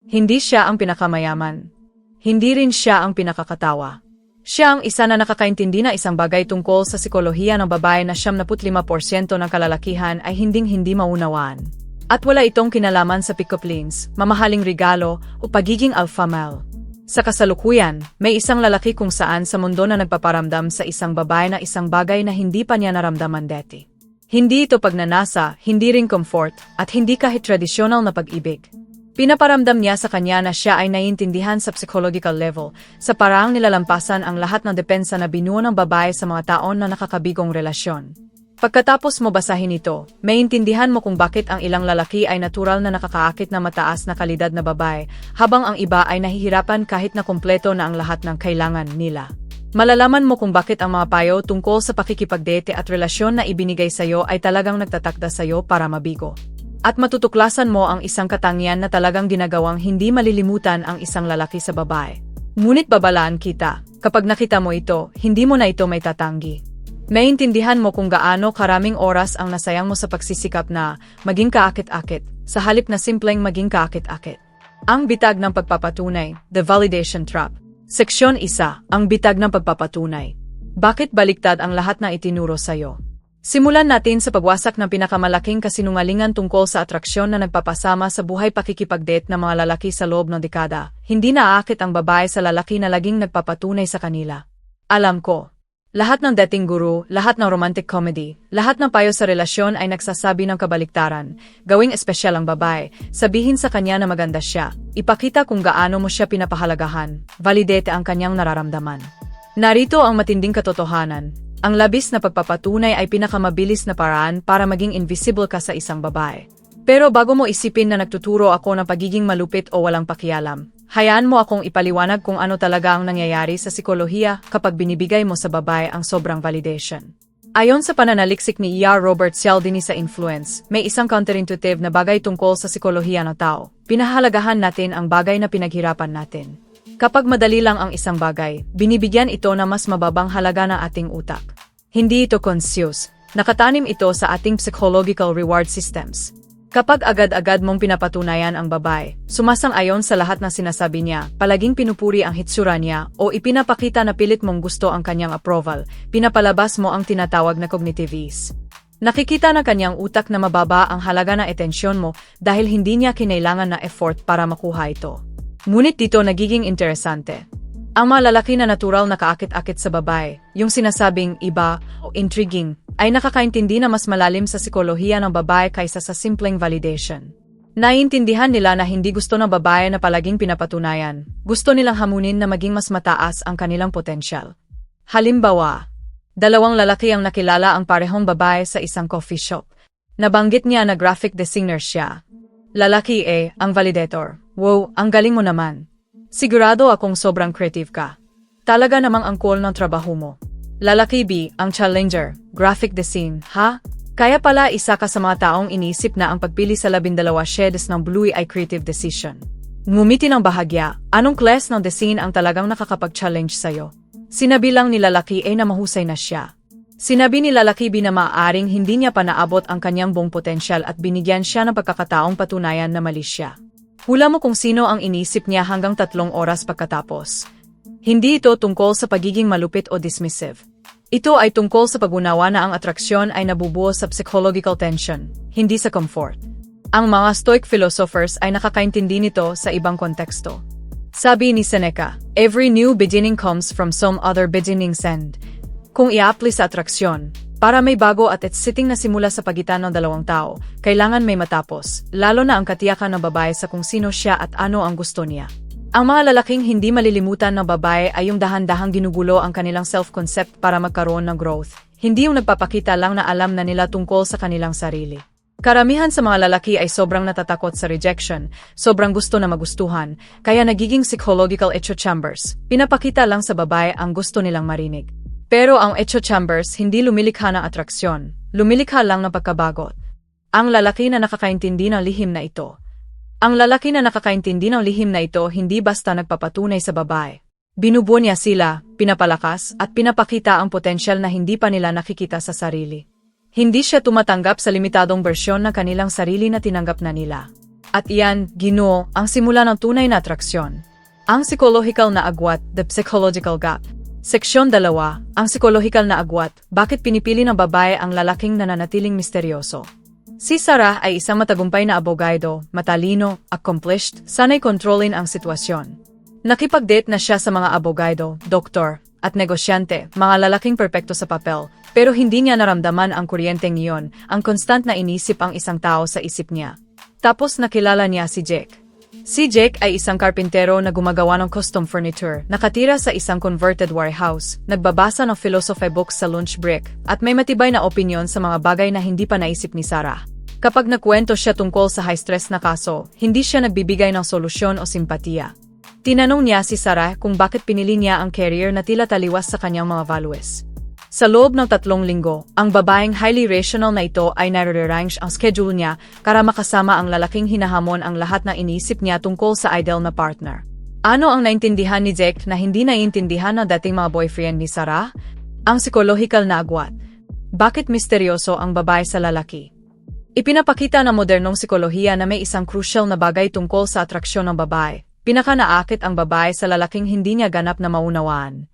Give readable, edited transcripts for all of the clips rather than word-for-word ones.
Hindi siya ang pinakamayaman. Hindi rin siya ang pinakakatawa. Siya ang isa na nakakaintindi na isang bagay tungkol sa psikolohiya ng babae na 75% ng kalalakihan ay hinding-hindi maunawaan. At wala itong kinalaman sa pick-up lines, mamahaling regalo, o pagiging alpha male. Sa kasalukuyan, may isang lalaki kung saan sa mundo na nagpaparamdam sa isang babae na isang bagay na hindi pa niya naramdaman dati. Hindi ito pagnanasa, hindi rin comfort, at hindi kahit tradisyonal na pag-ibig. Pinaparamdam niya sa kanya na siya ay naiintindihan sa psychological level, sa paraang nilalampasan ang lahat ng depensa na binuo ng babae sa mga taon na nakakabigong relasyon. Pagkatapos mo basahin ito, maintindihan mo kung bakit ang ilang lalaki ay natural na nakakaakit na mataas na kalidad na babae, habang ang iba ay nahihirapan kahit na kumpleto na ang lahat ng kailangan nila. Malalaman mo kung bakit ang mga payo tungkol sa pakikipagdate at relasyon na ibinigay sa'yo ay talagang nagtatakda sa'yo para mabigo. At matutuklasan mo ang isang katangian na talagang ginagawang hindi malilimutan ang isang lalaki sa babae. Ngunit babalaan kita, kapag nakita mo ito, hindi mo na ito may tatanggi. Maintindihan mo kung gaano karaming oras ang nasayang mo sa pagsisikap na maging kaakit-akit, sa halip na simpleng maging kaakit-akit. Ang bitag ng pagpapatunay, The Validation Trap. Seksyon 1, ang bitag ng pagpapatunay. Bakit baliktad ang lahat ng itinuro sa'yo? Simulan natin sa pagwasak ng pinakamalaking kasinungalingan tungkol sa atraksyon na nagpapasama sa buhay pakikipagdate ng mga lalaki sa loob ng dekada. Hindi naaakit ang babae sa lalaki na laging nagpapatunay sa kanila. Alam ko. Lahat ng dating guru, lahat ng romantic comedy, lahat ng payo sa relasyon ay nagsasabi ng kabaliktaran. Gawing espesyal ang babae, sabihin sa kanya na maganda siya, ipakita kung gaano mo siya pinapahalagahan, validate ang kanyang nararamdaman. Narito ang matinding katotohanan. Ang labis na pagpapatunay ay pinakamabilis na paraan para maging invisible ka sa isang babae. Pero bago mo isipin na nagtuturo ako ng pagiging malupit o walang pakialam, hayaan mo akong ipaliwanag kung ano talaga ang nangyayari sa psikolohiya kapag binibigay mo sa babae ang sobrang validation. Ayon sa pananaliksik ni Robert Cialdini sa Influence, may isang counterintuitive na bagay tungkol sa psikolohiya ng tao. Pinahalagahan natin ang bagay na pinaghirapan natin. Kapag madali lang ang isang bagay, binibigyan ito na mas mababang halaga ng ating utak. Hindi ito conscious, nakatanim ito sa ating psychological reward systems. Kapag agad-agad mong pinapatunayan ang babae, sumasang-ayon sa lahat ng sinasabi niya, palaging pinupuri ang hitsura niya, o ipinapakita na pilit mong gusto ang kanyang approval, pinapalabas mo ang tinatawag na cognitive ease. Nakikita na kanyang utak na mababa ang halaga ng atensyon mo dahil hindi niya kinailangan na effort para makuha ito. Ngunit dito nagiging interesante. Ang mga lalaki na natural na kaakit-akit sa babae, yung sinasabing iba o intriguing, ay nakakaintindi na mas malalim sa psikolohiya ng babae kaysa sa simpleng validation. Naiintindihan nila na hindi gusto ng babae na palaging pinapatunayan, gusto nilang hamunin na maging mas mataas ang kanilang potensyal. Halimbawa, dalawang lalaki ang nakilala ang parehong babae sa isang coffee shop. Nabanggit niya na graphic designer siya. Lalaki A, ang validator. Wow, ang galing mo naman. Sigurado akong sobrang creative ka. Talaga namang ang cool ng trabaho mo. Lalaki B, ang challenger, graphic design, ha? Kaya pala isa ka sa mga taong inisip na ang pagpili sa 12 shades ng Bluey ay creative decision. Ngumiti ng bahagya, anong class ng design ang talagang nakakapag-challenge sa'yo? Sinabi lang ni lalaki A na mahusay na siya. Sinabi ni lalaki B na maaaring hindi niya pa naabot ang kanyang buong potensyal at binigyan siya ng pagkakataong patunayan na mali siya. Hula mo kung sino ang inisip niya hanggang 3 oras pagkatapos. Hindi ito tungkol sa pagiging malupit o dismissive. Ito ay tungkol sa pag-unawa na ang atraksyon ay nabubuo sa psychological tension, hindi sa comfort. Ang mga Stoic philosophers ay nakakaintindi nito sa ibang konteksto. Sabi ni Seneca, every new beginning comes from some other beginning's end. Kung i-apply sa atraksyon, para may bago at exciting na simula sa pagitan ng dalawang tao, kailangan may matapos, lalo na ang katiyakan ng babae sa kung sino siya at ano ang gusto niya. Ang mga lalaking hindi malilimutan ng babae ay yung dahan-dahang ginugulo ang kanilang self-concept para magkaroon ng growth, hindi yung nagpapakita lang na alam na nila tungkol sa kanilang sarili. Karamihan sa mga lalaki ay sobrang natatakot sa rejection, sobrang gusto na magustuhan, kaya nagiging psychological echo chambers, pinapakita lang sa babae ang gusto nilang marinig. Pero ang echo chambers hindi lumilikha ng atraksyon, lumilikha lang ng pagkabagot. Ang lalaki na nakakaintindi ng lihim na ito. Ang lalaki na nakakaintindi ng lihim na ito hindi basta nagpapatunay sa babae. Binubuo niya sila, pinapalakas, at pinapakita ang potensyal na hindi pa nila nakikita sa sarili. Hindi siya tumatanggap sa limitadong bersyon ng kanilang sarili na tinanggap na nila. At iyan, Ginoo, ang simula ng tunay na atraksyon. Ang psychological na agwat, the psychological gap. Seksyon 2, ang psychological na agwat, bakit pinipili ng babae ang lalaking nananatiling misteryoso. Si Sarah ay isang matagumpay na abogado, matalino, accomplished, sanay kontrolin ang sitwasyon. Nakipag-date na siya sa mga abogado, doktor, at negosyante, mga lalaking perpekto sa papel, pero hindi niya naramdaman ang kuryenteng iyon, ang constant na inisip ang isang tao sa isip niya. Tapos nakilala niya si Jake. Si Jake ay isang karpintero na gumagawa ng custom furniture, nakatira sa isang converted warehouse, nagbabasa ng philosophy books sa lunch break, at may matibay na opinyon sa mga bagay na hindi pa naisip ni Sarah. Kapag nagkwento siya tungkol sa high-stress na kaso, hindi siya nagbibigay ng solusyon o simpatiya. Tinanong niya si Sarah kung bakit pinili niya ang career na tila taliwas sa kanyang mga values. Sa loob ng 3 linggo, ang babaeng highly rational na ito ay nare-rearrange ang schedule niya para makasama ang lalaking hinahamon ang lahat ng inisip niya tungkol sa ideal na partner. Ano ang naintindihan ni Jake na hindi naiintindihan ng dating mga boyfriend ni Sarah? Ang psychological na agwat. Bakit misteryoso ang babae sa lalaki? Ipinapakita ng modernong psikolohiya na may isang crucial na bagay tungkol sa atraksyon ng babae. Pinaka-naakit ang babae sa lalaking hindi niya ganap na maunawaan.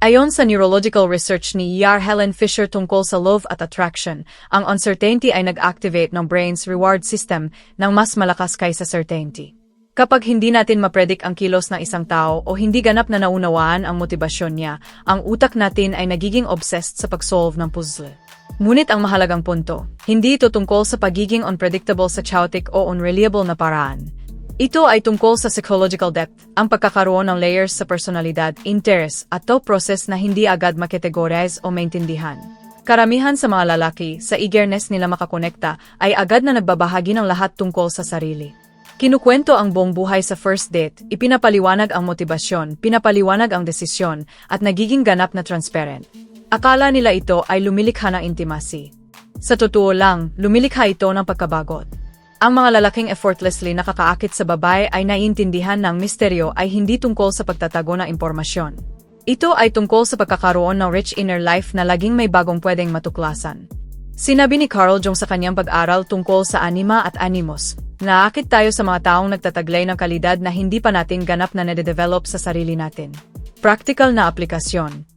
Ayon sa neurological research ni E.R. Helen Fisher tungkol sa love at attraction, ang uncertainty ay nag-activate ng brain's reward system ng mas malakas kaysa certainty. Kapag hindi natin mapredict ang kilos ng isang tao o hindi ganap na naunawaan ang motibasyon niya, ang utak natin ay nagiging obsessed sa pag-solve ng puzzle. Ngunit ang mahalagang punto, hindi ito tungkol sa pagiging unpredictable sa chaotic o unreliable na paraan. Ito ay tungkol sa psychological depth, ang pagkakaroon ng layers sa personalidad, interest, at thought process na hindi agad makategorize o maintindihan. Karamihan sa mga lalaki, sa eagerness nila makakonekta, ay agad na nagbabahagi ng lahat tungkol sa sarili. Kinukwento ang buong buhay sa first date, ipinapaliwanag ang motibasyon, pinapaliwanag ang desisyon, at nagiging ganap na transparent. Akala nila ito ay lumilikha ng intimacy. Sa totoo lang, lumilikha ito ng pagkabagot. Ang mga lalaking effortlessly nakakaakit sa babae ay naiintindihan ng misteryo ay hindi tungkol sa pagtatago ng impormasyon. Ito ay tungkol sa pagkakaroon ng rich inner life na laging may bagong pwedeng matuklasan. Sinabi ni Carl Jung sa kanyang pag-aral tungkol sa anima at animus, naakit tayo sa mga taong nagtataglay ng kalidad na hindi pa natin ganap na nade-develop sa sarili natin. Practical na aplikasyon.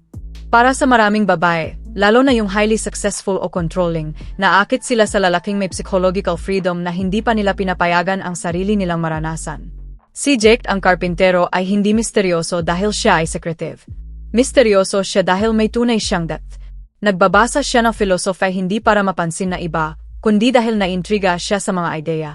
Para sa maraming babae, lalo na yung highly successful o controlling, naakit sila sa lalaking may psychological freedom na hindi pa nila pinapayagan ang sarili nilang maranasan. Si Jake ang karpintero ay hindi misteryoso dahil siya ay secretive. Misteryoso siya dahil may tunay siyang depth. Nagbabasa siya ng philosophy hindi para mapansin na iba, kundi dahil naintriga siya sa mga ideya.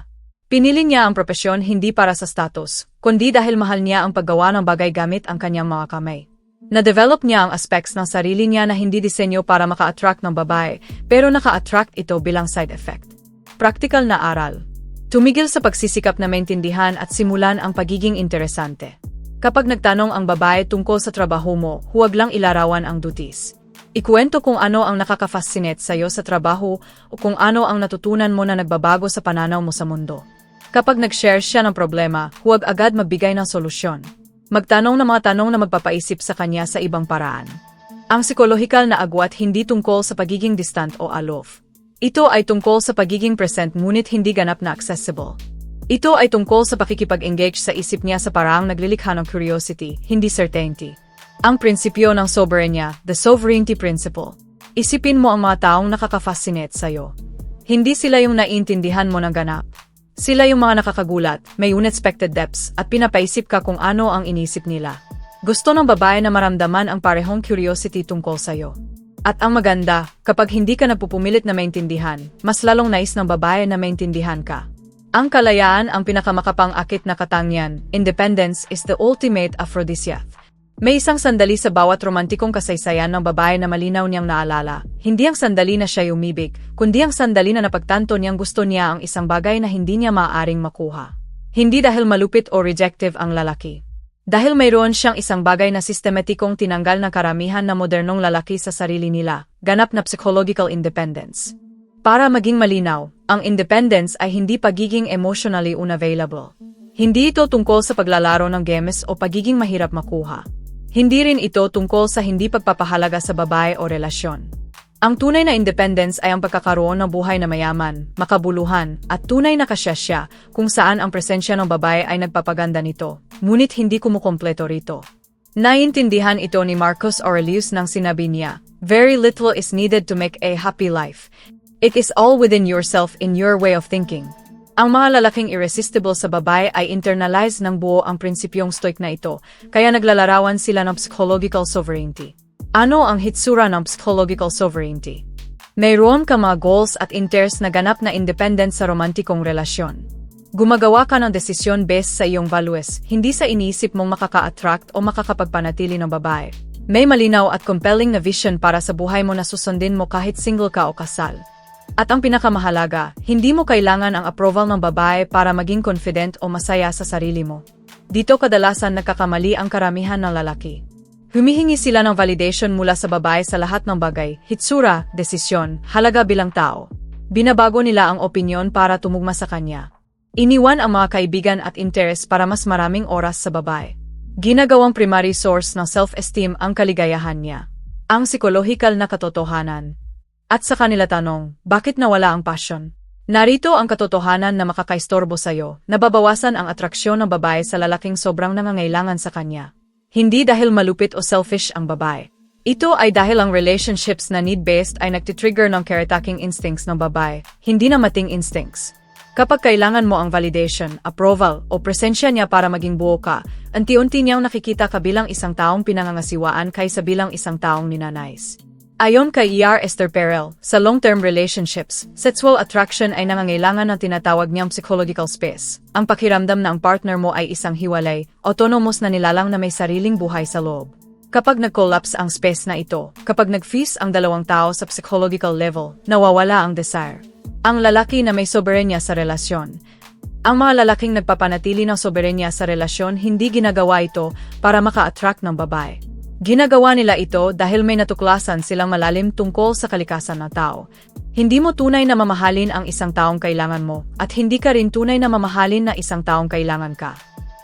Pinili niya ang propesyon hindi para sa status, kundi dahil mahal niya ang paggawa ng bagay gamit ang kanyang mga kamay. Na-develop niya ang aspects ng sarili niya na hindi disenyo para maka-attract ng babae, pero naka-attract ito bilang side effect. Praktikal na aral. Tumigil sa pagsisikap na maintindihan at simulan ang pagiging interesante. Kapag nagtanong ang babae tungkol sa trabaho mo, huwag lang ilarawan ang duties. Ikuwento kung ano ang nakaka-fascinate sa'yo sa trabaho o kung ano ang natutunan mo na nagbabago sa pananaw mo sa mundo. Kapag nag-share siya ng problema, huwag agad magbigay ng solusyon. Magtanong ng mga tanong na magpapaisip sa kanya sa ibang paraan. Ang psikolohikal na agwat hindi tungkol sa pagiging distant o aloof. Ito ay tungkol sa pagiging present ngunit hindi ganap na accessible. Ito ay tungkol sa pakikipag-engage sa isip niya sa paraang naglilikha ng curiosity, hindi certainty. Ang prinsipyo ng soberanya, the sovereignty principle. Isipin mo ang mga taong nakaka-fascinate sa'yo. Hindi sila yung naiintindihan mo ng ganap. Sila yung mga nakakagulat, may unexpected depths, at pinapaisip ka kung ano ang inisip nila. Gusto ng babae na maramdaman ang parehong curiosity tungkol sa'yo. At ang maganda, kapag hindi ka nagpupumilit na maintindihan, mas lalong nais ng babae na maintindihan ka. Ang kalayaan ang pinakamakapang-akit na katangian. Independence is the ultimate aphrodisiac. May isang sandali sa bawat romantikong kasaysayan ng babae na malinaw niyang naalala. Hindi ang sandali na siya umibig, kundi ang sandali na napagtanto niyang gusto niya ang isang bagay na hindi niya maaaring makuha. Hindi dahil malupit o rejective ang lalaki. Dahil mayroon siyang isang bagay na sistematikong tinanggal ng karamihan na modernong lalaki sa sarili nila, ganap na psychological independence. Para maging malinaw, ang independence ay hindi pagiging emotionally unavailable. Hindi ito tungkol sa paglalaro ng games o pagiging mahirap makuha. Hindi rin ito tungkol sa hindi pagpapahalaga sa babae o relasyon. Ang tunay na independence ay ang pagkakaroon ng buhay na mayaman, makabuluhan, at tunay na kasyasya kung saan ang presensya ng babae ay nagpapaganda nito, ngunit hindi kumukompleto rito. Naiintindihan ito ni Marcus Aurelius nang sinabi niya, "Very little is needed to make a happy life. It is all within yourself in your way of thinking." Ang mga lalaking irresistible sa babae ay internalize ng buo ang prinsipyong stoic na ito, kaya naglalarawan sila ng psychological sovereignty. Ano ang hitsura ng psychological sovereignty? Mayroon ka mga goals at interests na ganap na independent sa romantikong relasyon. Gumagawa ka ng desisyon based sa iyong values, hindi sa iniisip mong makaka-attract o makakapagpanatili ng babae. May malinaw at compelling na vision para sa buhay mo na susundin mo kahit single ka o kasal. At ang pinakamahalaga, hindi mo kailangan ang approval ng babae para maging confident o masaya sa sarili mo. Dito kadalasan nagkakamali ang karamihan ng lalaki. Humihingi sila ng validation mula sa babae sa lahat ng bagay, hitsura, desisyon, halaga bilang tao. Binabago nila ang opinyon para tumugma sa kanya. Iniwan ang mga kaibigan at interes para mas maraming oras sa babae. Ginagawang primary source ng self-esteem ang kaligayahan niya. Ang psikolohikal na katotohanan. At sa kanila tanong, bakit nawala ang passion? Narito ang katotohanan na makakaistorbo sa'yo, nababawasan ang atraksyon ng babae sa lalaking sobrang nangangailangan sa kanya. Hindi dahil malupit o selfish ang babae. Ito ay dahil ang relationships na need-based ay nagtitrigger ng caretaking instincts ng babae, hindi na mating instincts. Kapag kailangan mo ang validation, approval, o presensya niya para maging buo ka, unti-unti niyang nakikita ka bilang isang taong pinangangasiwaan kaysa bilang isang taong ninanais. Ayon kay Esther Perel, sa long-term relationships, sexual attraction ay nangangailangan ng tinatawag niyang psychological space. Ang pakiramdam na ang partner mo ay isang hiwalay, autonomous na nilalang na may sariling buhay sa loob. Kapag nag-collapse ang space na ito, kapag nag-freeze ang dalawang tao sa psychological level, nawawala ang desire. Ang lalaki na may soberenya sa relasyon. Ang mga lalaking nagpapanatili ng soberenya sa relasyon hindi ginagawa ito para maka-attract ng babae. Ginagawa nila ito dahil may natuklasan silang malalim tungkol sa kalikasan ng tao. Hindi mo tunay na mamahalin ang isang taong kailangan mo, at hindi ka rin tunay na mamahalin na isang taong kailangan ka.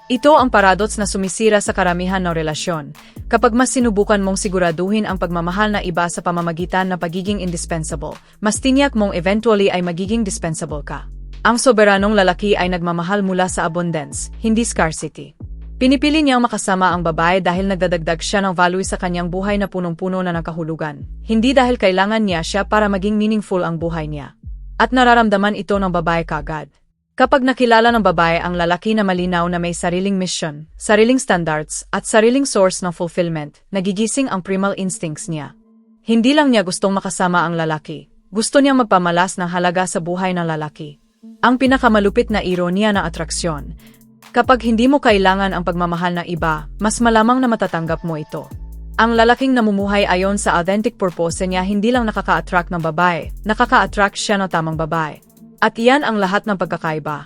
Ito ang paradox na sumisira sa karamihan ng relasyon. Kapag mas sinubukan mong siguraduhin ang pagmamahal na iba sa pamamagitan ng pagiging indispensable, mas tiniyak mong eventually ay magiging dispensable ka. Ang soberanong lalaki ay nagmamahal mula sa abundance, hindi scarcity. Pinipili niyang makasama ang babae dahil nagdadagdag siya ng value sa kanyang buhay na punong-puno na ng kahulugan, hindi dahil kailangan niya siya para maging meaningful ang buhay niya. At nararamdaman ito ng babae kaagad. Kapag nakilala ng babae ang lalaki na malinaw na may sariling mission, sariling standards, at sariling source ng fulfillment, nagigising ang primal instincts niya. Hindi lang niya gustong makasama ang lalaki, gusto niyang magpamalas ng halaga sa buhay ng lalaki. Ang pinakamalupit na ironiya ng atraksyon. Kapag hindi mo kailangan ang pagmamahal ng iba, mas malamang na matatanggap mo ito. Ang lalaking namumuhay ayon sa authentic purpose niya hindi lang nakaka-attract ng babae, nakaka-attract siya ng tamang babae. At iyan ang lahat ng pagkakaiba.